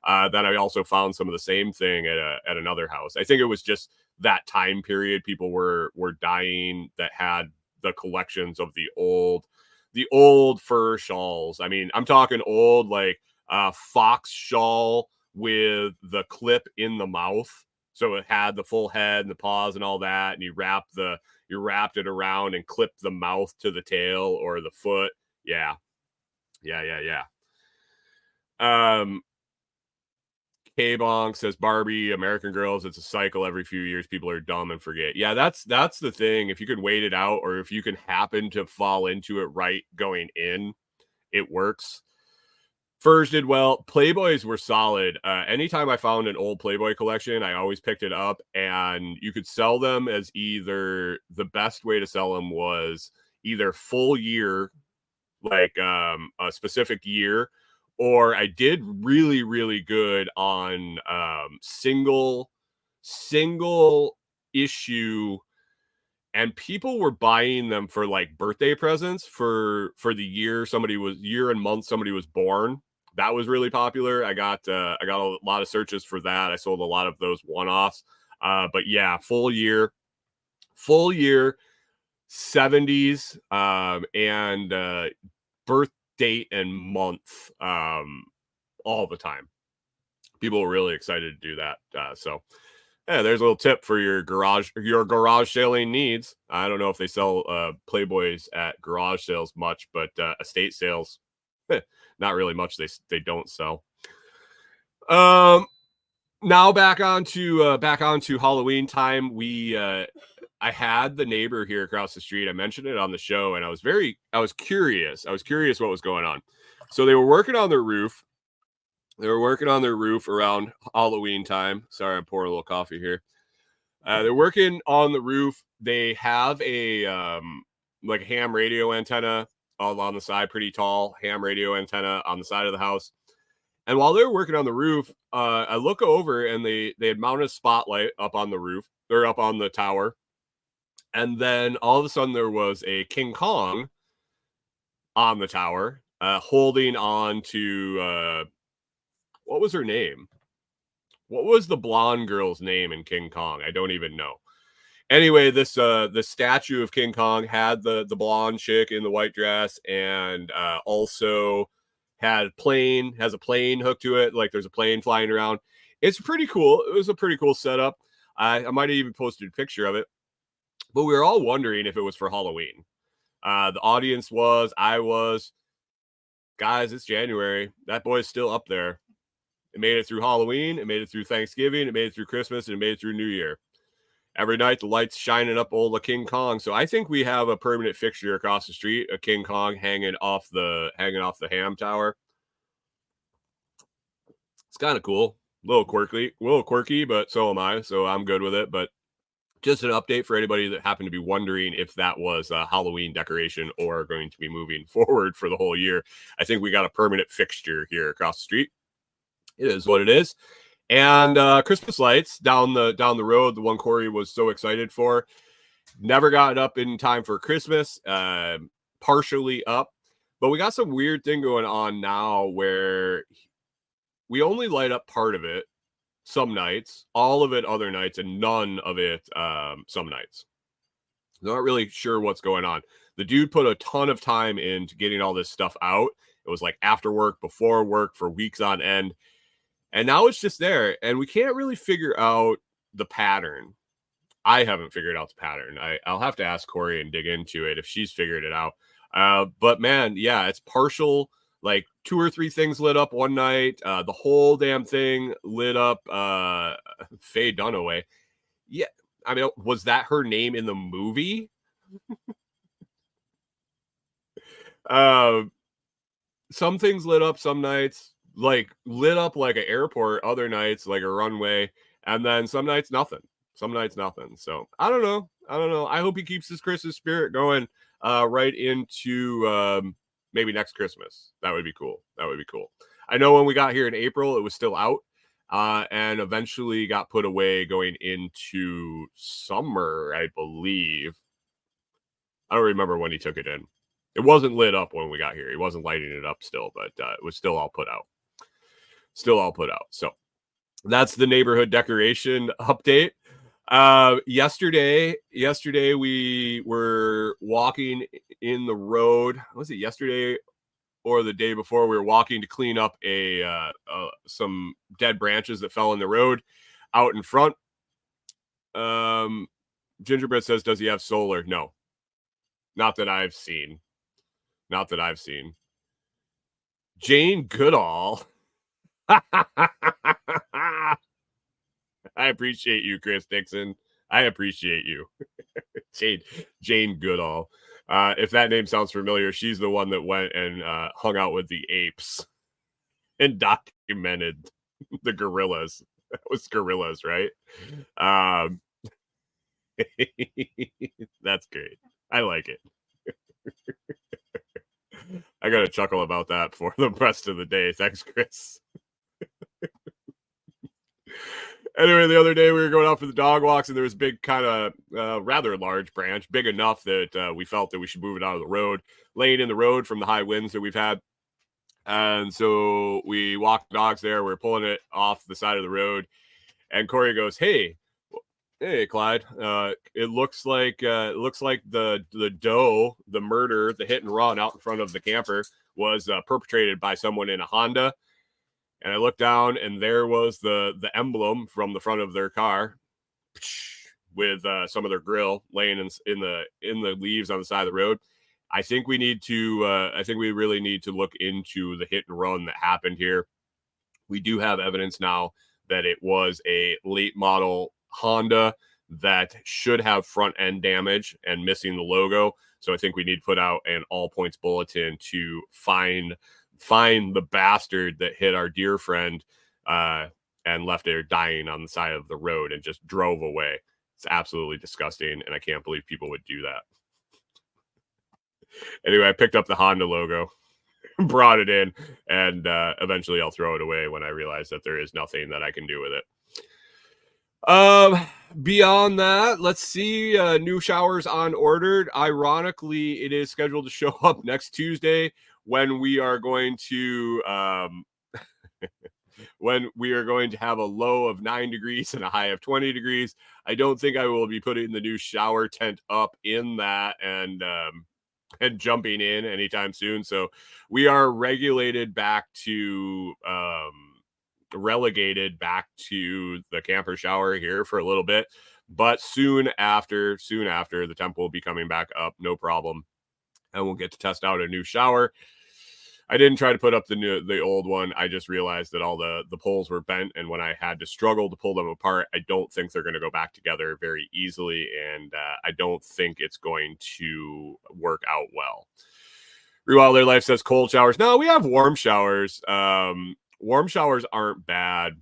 Then I also found some of the same thing at another house. I think it was just that time period. People were dying that had the collections of the old fur shawls. I mean, I'm talking old, like fox shawl with the clip in the mouth. So it had the full head and the paws and all that. And you wrapped it around and clipped the mouth to the tail or the foot. Yeah. K-Bonk says Barbie, American Girls, it's a cycle. Every few years, people are dumb and forget. Yeah, that's the thing. If you can wait it out, or if you can happen to fall into it right going in, it works. Furs did well. Playboys were solid. Anytime I found an old Playboy collection, I always picked it up, and you could sell them as either the best way to sell them was either full year, like a specific year, or I did really, really good on single issue, and people were buying them for like birthday presents for the year and month somebody was born. That was really popular. I got a lot of searches for that. I sold a lot of those one-offs. But yeah, full year 70s and birth date and month all the time. People were really excited to do that. So yeah, there's a little tip for your garage selling needs. I don't know if they sell Playboys at garage sales much, but estate sales, not really much. They don't sell. Now back onto Halloween time. I had the neighbor here across the street. I mentioned it on the show, and I was curious. I was curious what was going on. So they were working on their roof. Around Halloween time. Sorry, I'm pouring a little coffee here. They're working on the roof. They have a like a ham radio antenna all on the side, pretty tall ham radio antenna on the side of the house. And while they were working on the roof, I look over and they had mounted a spotlight up on the roof, or up on the tower. And then all of a sudden there was a King Kong on the tower, holding on to, what was her name? What was the blonde girl's name in King Kong? I don't even know. Anyway, this the statue of King Kong had the blonde chick in the white dress, and also has a plane hooked to it. Like there's a plane flying around. It's pretty cool. It was a pretty cool setup. I might have even posted a picture of it. But we were all wondering if it was for Halloween. The audience was, I was. Guys, it's January. That boy's still up there. It made it through Halloween. It made it through Thanksgiving. It made it through Christmas. And it made it through New Year. Every night, the lights shining up old King Kong. So I think we have a permanent fixture across the street, a King Kong hanging off the ham tower. It's kind of cool. A little quirky, but so am I. So I'm good with it. But just an update for anybody that happened to be wondering if that was a Halloween decoration or going to be moving forward for the whole year. I think we got a permanent fixture here across the street. It is what it is. And Christmas lights down the road, the one Corey was so excited for, never got up in time for Christmas, partially up. But we got some weird thing going on now where we only light up part of it some nights, all of it other nights, and none of it some nights. Not really sure what's going on. The dude put a ton of time into getting all this stuff out. It was like after work, before work, for weeks on end. And now it's just there, and we can't really figure out the pattern. I haven't figured out the pattern. I'll have to ask Corey and dig into it if she's figured it out. But man, yeah, it's partial. Like 2 or 3 things lit up one night. The whole damn thing lit up. Faye Dunaway. Yeah, I mean, was that her name in the movie? Some things lit up some nights. Like lit up like an airport, other nights like a runway, and then some nights nothing. So I don't know. I hope he keeps his Christmas spirit going right into maybe next Christmas. That would be cool. I know when we got here in April, it was still out, and eventually got put away going into summer, I believe. I don't remember when he took it in. It wasn't lit up when we got here. He wasn't lighting it up still, but it was still all put out. So that's the neighborhood decoration update. Yesterday we were walking in the road. Was it yesterday or the day before? We were walking to clean up some dead branches that fell in the road out in front. Gingerbread says, does he have solar? No, not that I've seen. Jane Goodall. I appreciate you, Chris Dixon. I appreciate you. Jane Goodall. If that name sounds familiar, she's the one that went and hung out with the apes and documented the gorillas. That was gorillas, right? That's great. I like it. I got to chuckle about that for the rest of the day. Thanks, Chris. Anyway, the other day we were going out for the dog walks, and there was a big kind of rather large branch, big enough that we felt that we should move it out of the road, laying in the road from the high winds that we've had. And so we walked the dogs there. We're pulling it off the side of the road, and Corey goes, Hey, Clyde. It looks like the doe, the murder, the hit and run out in front of the camper was perpetrated by someone in a Honda. And I looked down, and there was the emblem from the front of their car with some of their grill laying in the leaves on the side of the road. I think we really need to look into the hit and run that happened here. We do have evidence now that it was a late model Honda that should have front end damage and missing the logo. So I think we need to put out an all points bulletin to find the bastard that hit our dear friend and left her dying on the side of the road and just drove away. It's absolutely disgusting, and I can't believe people would do that. Anyway, I picked up the Honda logo, brought it in, and eventually I'll throw it away when I realize that there is nothing that I can do with it. Beyond that, let's see, new showers on ordered. Ironically, it is scheduled to show up next Tuesday when we are going to have a low of 9 degrees and a high of 20 degrees. I don't think I will be putting the new shower tent up in that and jumping in anytime soon. So we are relegated back to the camper shower here for a little bit, but soon after the temp will be coming back up, no problem, and we'll get to test out a new shower. I didn't try to put up the old one. I just realized that all the poles were bent, and when I had to struggle to pull them apart, I don't think they're going to go back together very easily, and I don't think it's going to work out well. Rewilder Life says cold showers. No, we have warm showers. Warm showers aren't bad.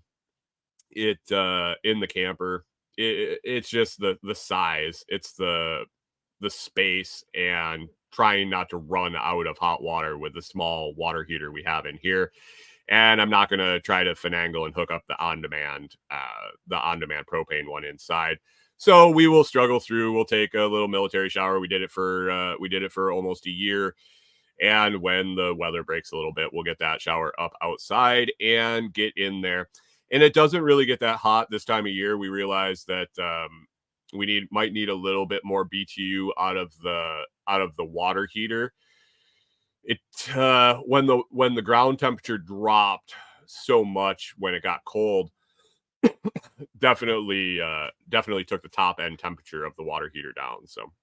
In the camper, it's just the size. It's the space and trying not to run out of hot water with the small water heater we have in here. And I'm not going to try to finagle and hook up the on-demand propane one inside. So we will struggle through. We'll take a little military shower. We did it for almost a year. And when the weather breaks a little bit, we'll get that shower up outside and get in there. And it doesn't really get that hot this time of year. We realize that we might need a little bit more BTU out of the water heater. It when the ground temperature dropped so much when it got cold, definitely took the top end temperature of the water heater down. So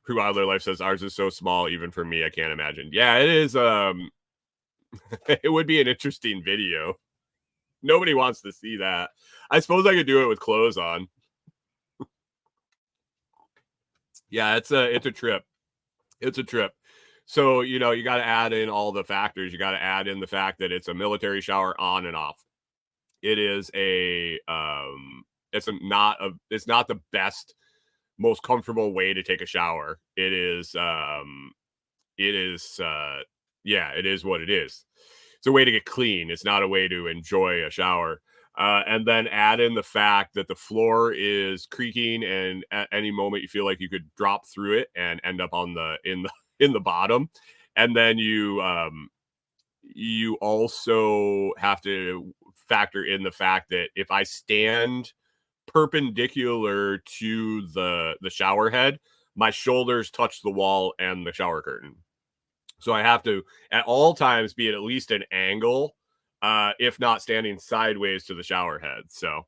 Wilder Life says ours is so small, even for me, I can't imagine. Yeah, it is. It would be an interesting video. Nobody wants to see that. I suppose I could do it with clothes on. Yeah, it's a trip. It's a trip. So, you got to add in all the factors. You got to add in the fact that it's a military shower on and off. It is it's not the best, most comfortable way to take a shower. It is what it is. It's a way to get clean. It's not a way to enjoy a shower. And then add in the fact that the floor is creaking, and at any moment you feel like you could drop through it and end up in the bottom. And then you also have to factor in the fact that if I stand perpendicular to the shower head, my shoulders touch the wall and the shower curtain. So I have to at all times be at least an angle, if not standing sideways to the shower head. So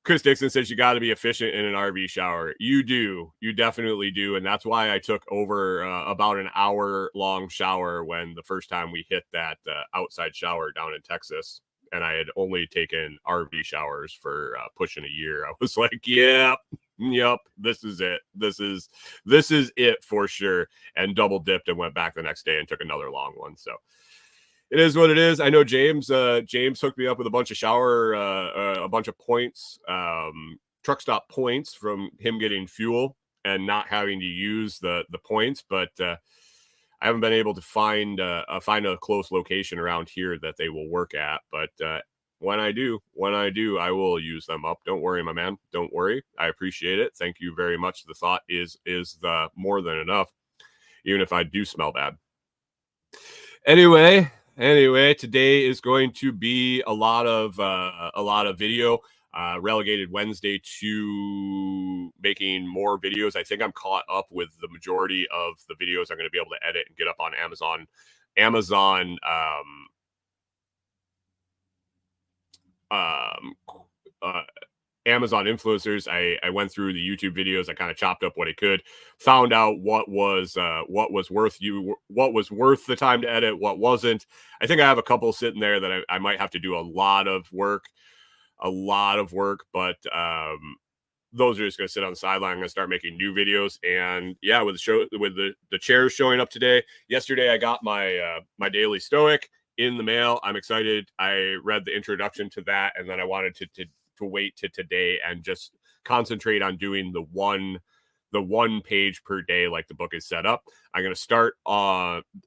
Chris Dixon says you got to be efficient in an RV shower. You do. You definitely do. And that's why I took over about an hour-long shower when the first time we hit that outside shower down in Texas. And I had only taken RV showers for pushing a year. I was like, yep, this is it. This is it for sure. And double dipped and went back the next day and took another long one. So it is what it is. I know James hooked me up with a bunch of points, truck stop points from him getting fuel and not having to use the points. But I haven't been able to find a close location around here that they will work at. But when I do, I will use them up. Don't worry, my man. Don't worry. I appreciate it. Thank you very much. The thought is the more than enough, even if I do smell bad. Anyway, today is going to be a lot of video. Relegated Wednesday to making more videos. I think I'm caught up with the majority of the videos I'm going to be able to edit and get up on Amazon influencers. I went through the YouTube videos. I kind of chopped up what I could, found out what was worth the time to edit, what wasn't. I think I have a couple sitting there that I might have to do a lot of work, but those are just going to sit on the sideline. I'm going to start making new videos. And yeah, with the chairs showing up today. Yesterday, I got my Daily Stoic in the mail. I'm excited. I read the introduction to that, and then I wanted to wait to today and just concentrate on doing the the 1 page per day like the book is set up. I'm going to start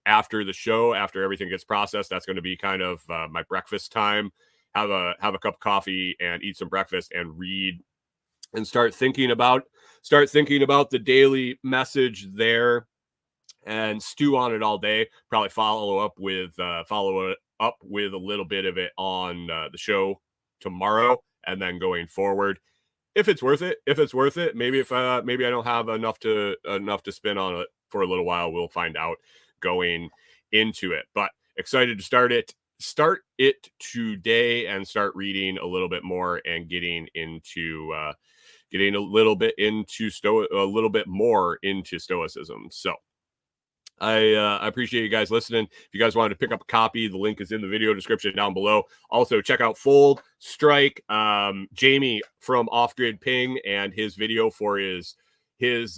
after the show, after everything gets processed. That's going to be kind of my breakfast time. Have a cup of coffee and eat some breakfast and read and start thinking about the daily message there and stew on it all day. Probably follow up with a little bit of it on the show tomorrow, and then going forward, if it's worth it. Maybe if I don't have enough to spin on it for a little while, we'll find out going into it. But excited to start it today and start reading a little bit more and getting a little bit more into Stoicism. So I appreciate you guys listening. If you guys wanted to pick up a copy, the link is in the video description down below. Also, check out Fold, Strike, Jamie from Off Grid Ping, and his video for his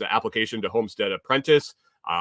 application to Homestead Apprentice.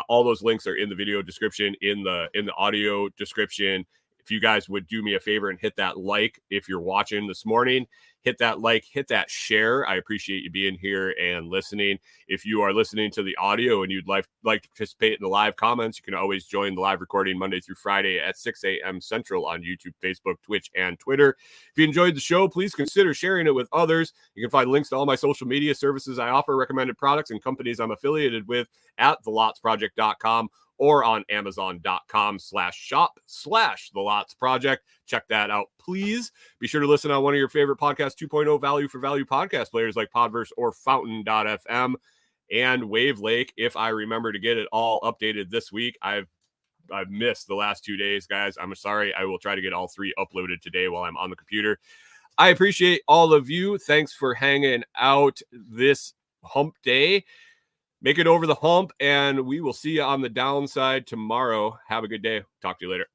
All those links are in the video description, in the audio description. If you guys would do me a favor and hit that like if you're watching this morning, hit that like, hit that share. I appreciate you being here and listening. If you are listening to the audio and you'd like to participate in the live comments, you can always join the live recording Monday through Friday at 6 a.m. Central on YouTube, Facebook, Twitch, and Twitter. If you enjoyed the show, please consider sharing it with others. You can find links to all my social media services I offer, recommended products, and companies I'm affiliated with at thelotsproject.com or on amazon.com/shop/thelotsproject. Check that out, please. Be sure to listen on one of your favorite podcast 2.0 value for value podcast players like Podverse or Fountain.fm and Wave Lake. If I remember to get it all updated this week, I've missed the last 2 days, guys. I'm sorry. I will try to get all 3 uploaded today while I'm on the computer. I appreciate all of you. Thanks for hanging out this hump day. Make it over the hump, and we will see you on the downside tomorrow. Have a good day. Talk to you later.